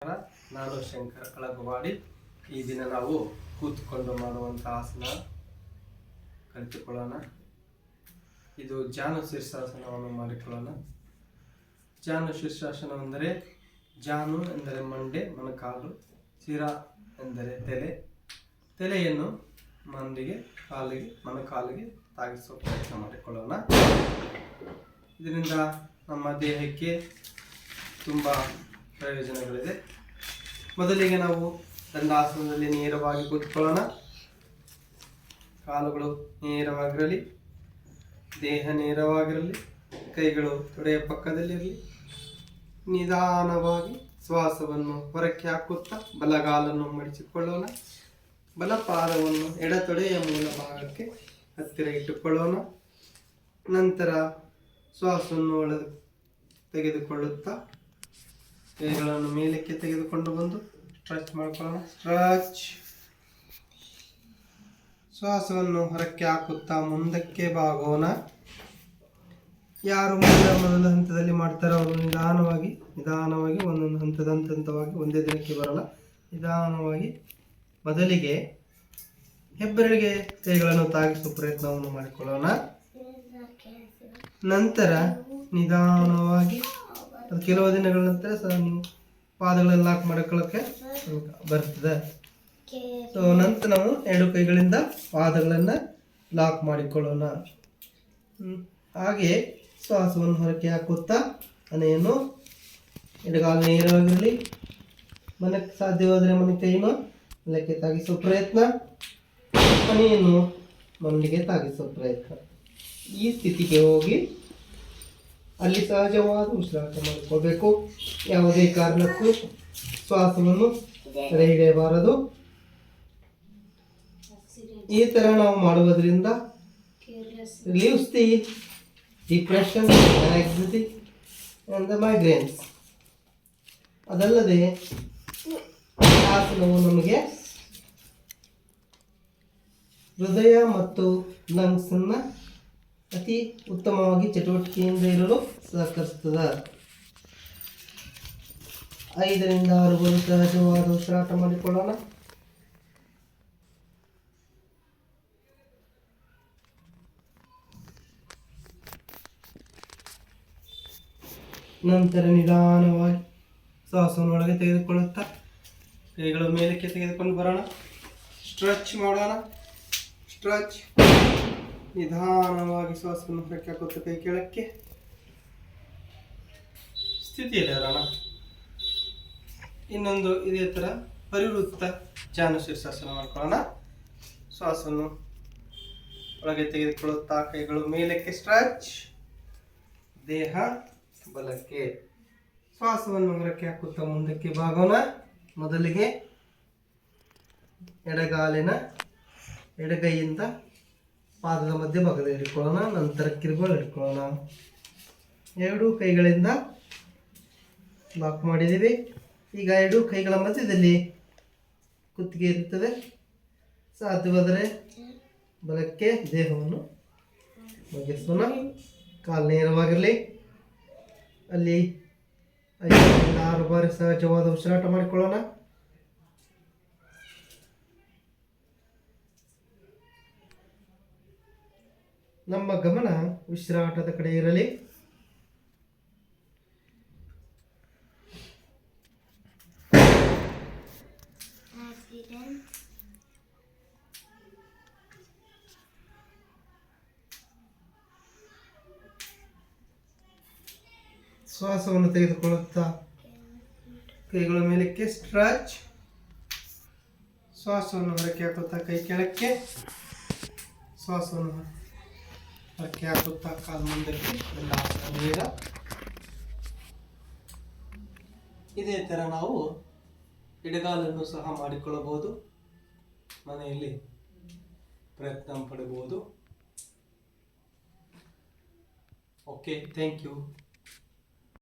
ನಾನು ಶಂಕರ್ ಅಳಗವಾಡಿ. ಈ ದಿನ ನಾವು ಕೂತ್ಕೊಂಡು ಮಾಡುವಂಥ ಆಸನ ಕಲಿತುಕೊಳ್ಳೋಣ. ಇದು ಜಾನು ಶೀರ್ಷಾಸನವನ್ನು ಮಾಡಿಕೊಳ್ಳೋಣ. ಜಾನು ಶೀರ್ಷಾಸನವೆಂದರೆ ಜಾನು ಎಂದರೆ ಮಂಡೆ, ಮೊಣಕಾಲು, ಶಿರ ಎಂದರೆ ತಲೆ. ತಲೆಯನ್ನು ಮಂಡಿಗೆ, ಕಾಲಿಗೆ, ಮೊಣಕಾಲಿಗೆ ತಾಗಿಸುವ ಪ್ರಯತ್ನ ಮಾಡಿಕೊಳ್ಳೋಣ. ಇದರಿಂದ ನಮ್ಮ ದೇಹಕ್ಕೆ ತುಂಬ ಪ್ರಯೋಜನಗಳಿದೆ. ಮೊದಲಿಗೆ ನಾವು ದಂಡಾಸನದಲ್ಲಿ ನೇರವಾಗಿ ಕೂತ್ಕೊಳ್ಳೋಣ. ಕಾಲುಗಳು ನೇರವಾಗಿರಲಿ, ದೇಹ ನೇರವಾಗಿರಲಿ, ಕೈಗಳು ತೊಡೆಯ ಪಕ್ಕದಲ್ಲಿರಲಿ. ನಿಧಾನವಾಗಿ ಶ್ವಾಸವನ್ನು ಹೊರಕ್ಕೆ ಹಾಕುತ್ತಾ ಬಲಗಾಲನ್ನು ಮಡಿಸಿಕೊಳ್ಳೋಣ. ಬಲಪಾದವನ್ನು ಎಡತೊಡೆಯ ಮೂಲ ಭಾಗಕ್ಕೆ ಹತ್ತಿರ ಇಟ್ಟುಕೊಳ್ಳೋಣ. ನಂತರ ಶ್ವಾಸವನ್ನು ಒಳಗೆ ತೆಗೆದುಕೊಳ್ಳುತ್ತಾ ಕೈಗಳನ್ನು ಮೇಲಕ್ಕೆ ತೆಗೆದುಕೊಂಡು ಬಂದು ಸ್ಟ್ರೆಚ್ ಮಾಡ್ಕೊಳ್ಳೋಣ. ಸ್ಟ್ರೆಚ್. ಶ್ವಾಸವನ್ನು ಹೊರಕ್ಕೆ ಹಾಕುತ್ತಾ ಮುಂದಕ್ಕೆ ಬಾಗೋಣ. ಯಾರು ಮೊದಲ ಹಂತದಲ್ಲಿ ಮಾಡ್ತಾರೋ ಅವರು ನಿಧಾನವಾಗಿ ಒಂದೊಂದು ಹಂತವಾಗಿ ಒಂದೇ ದಿನಕ್ಕೆ ಬರಲ್ಲ. ನಿಧಾನವಾಗಿ ಮೊದಲಿಗೆ ಹೆಬ್ಬೆರಳಿಗೆ ಕೈಗಳನ್ನು ತಾಗಿಸುವ ಪ್ರಯತ್ನವನ್ನು ಮಾಡಿಕೊಳ್ಳೋಣ. ನಂತರ ನಿಧಾನವಾಗಿ ಕೆಲವು ದಿನಗಳ ನಂತರ ಸಹ ನೀವು ಪಾದಗಳನ್ನು ಲಾಕ್ ಮಾಡಿಕೊಳ್ಳೋಕ್ಕೆ ಬರ್ತದೆ. ಸೊ ನಂತರ ನಾವು ಎರಡು ಕೈಗಳಿಂದ ಪಾದಗಳನ್ನು ಲಾಕ್ ಮಾಡಿಕೊಳ್ಳೋಣ. ಹಾಗೆ ಶ್ವಾಸವನ್ನು ಹೊರಕ್ಕೆ ಹಾಕುತ್ತಾ ಮನೆಯನ್ನು ಎಡಗಾಲು ನೇರವಾಗಿರಲಿ. ಮನಕ್ಕೆ ಸಾಧ್ಯವಾದರೆ ಮನೆ ಕೈಯನ್ನು ನೆಲಕ್ಕೆ ತಾಗಿಸುವ ಪ್ರಯತ್ನ, ಮನೆಯನ್ನು ಮಂಡಿಗೆ ತಾಗಿಸುವ ಪ್ರಯತ್ನ. ಈ ಸ್ಥಿತಿಗೆ ಹೋಗಿ ಅಲ್ಲಿ ಸಹಜವಾದ ಉಸಿರಾಟ ಮಾಡಿಕೊಳ್ಬೇಕು. ಯಾವುದೇ ಕಾರಣಕ್ಕೂ ಶ್ವಾಸವನ್ನು ಹಿಡಿಯಬಾರದು. ಈ ಥರ ನಾವು ಮಾಡುವುದರಿಂದ relieves the depression, anxiety and the migraines. ಅದಲ್ಲದೆ ಆಸನವು ನಮಗೆ ಹೃದಯ ಮತ್ತು ಲಂಗ್ಸನ್ನು ಅತಿ ಉತ್ತಮವಾಗಿ ಚಟುವಟಿಕೆಯಿಂದ ಇರಲು ಸಹಕರಿಸುತ್ತದೆ. 5 ರಿಂದ 6 ಬಾರಿ ಸಹಜವಾದ ಉಸಿರಾಟ ಮಾಡಿಕೊಳ್ಳೋಣ. ನಂತರ ನಿಧಾನವಾಗಿ ಶ್ವಾಸವನ್ನು ಒಳಗೆ ತೆಗೆದುಕೊಳ್ಳುತ್ತಾ ಕೈಗಳ ಮೇಲಕ್ಕೆ ತೆಗೆದುಕೊಂಡು ಬರೋಣ. ಸ್ಟ್ರೆಚ್ ಮಾಡೋಣ. ಸ್ಟ್ರೆಚ್. ನಿಧಾನವಾಗಿ ಶ್ವಾಸವನ್ನು ಹೊರಕ್ಕೆ ಹಾಕುತ್ತಾ ಕೈ ಕೆಳಕ್ಕೆ ಸ್ಥಿತಿಯಲ್ಲಿ ಇರೋಣ. ಇನ್ನೊಂದು ಇದೇ ಥರ ಪರಿವೃತ್ತ ಜಾನು ಶೀರ್ಷಾಸನ ಮಾಡ್ಕೊಳ್ಳೋಣ. ಶ್ವಾಸವನ್ನು ಒಳಗೆ ತೆಗೆದುಕೊಳ್ಳುತ್ತಾ ಕೈಗಳು ಮೇಲಕ್ಕೆ ಸ್ಟ್ರೆಚ್, ದೇಹ ಬಲಕ್ಕೆ. ಶ್ವಾಸವನ್ನು ಹೊರಕ್ಕೆ ಹಾಕುತ್ತಾ ಮುಂದಕ್ಕೆ ಬಾಗೋಣ. ಮೊದಲಿಗೆ ಎಡಗೈಯಿಂದ ಪಾದದ ಮಧ್ಯಭಾಗದಲ್ಲಿ ಇಟ್ಕೊಳ್ಳೋಣ. ನಂತರ ಕಿರುಗಳು ಇಟ್ಕೊಳ್ಳೋಣ. ಎರಡೂ ಕೈಗಳಿಂದ ಲಾಕ್ ಮಾಡಿದ್ದೀವಿ. ಈಗ ಎರಡೂ ಕೈಗಳ ಮಧ್ಯದಲ್ಲಿ ಕುತ್ತಿಗೆ ಇರುತ್ತದೆ. ಸಾಧ್ಯವಾದರೆ ಬಲಕ್ಕೆ ದೇಹವನ್ನು ಒಗ್ಗಿಸೋಣ. ಕಾಲು ನೇರವಾಗಿರಲಿ. ಅಲ್ಲಿ 5 ರಿಂದ 6 ಬಾರಿ ಸಹಜವಾದ ಉಸಿರಾಟ ಮಾಡಿಕೊಳ್ಳೋಣ. ನಮ್ಮ ಗಮನ ಉಸಿರಾಟದ ಕಡೆ ಇರಲಿ. ಶ್ವಾಸವನ್ನು ತೆಗೆದುಕೊಳ್ಳುತ್ತಾ ಕೈಗಳ ಮೇಲಕ್ಕೆ ಸ್ಟ್ರೆಚ್. ಶ್ವಾಸವನ್ನು ಹೊರಕ್ಕೆ ಹಾಕುತ್ತಾ ಕೈ ಕೆಳಕ್ಕೆ. ಶ್ವಾಸವನ್ನು ಹೊರಕ್ಕೆ ಹಾಕುತ್ತಾ ಕಾಲು ಮುಂದಕ್ಕೆ. ನೇರ. ಇದೇ ಥರ ನಾವು ಎಡಗಾಲನ್ನು ಸಹ ಮಾಡಿಕೊಳ್ಳಬಹುದು. ಮನೆಯಲ್ಲಿ ಪ್ರಯತ್ನ ಪಡಬಹುದು. Okay, thank you.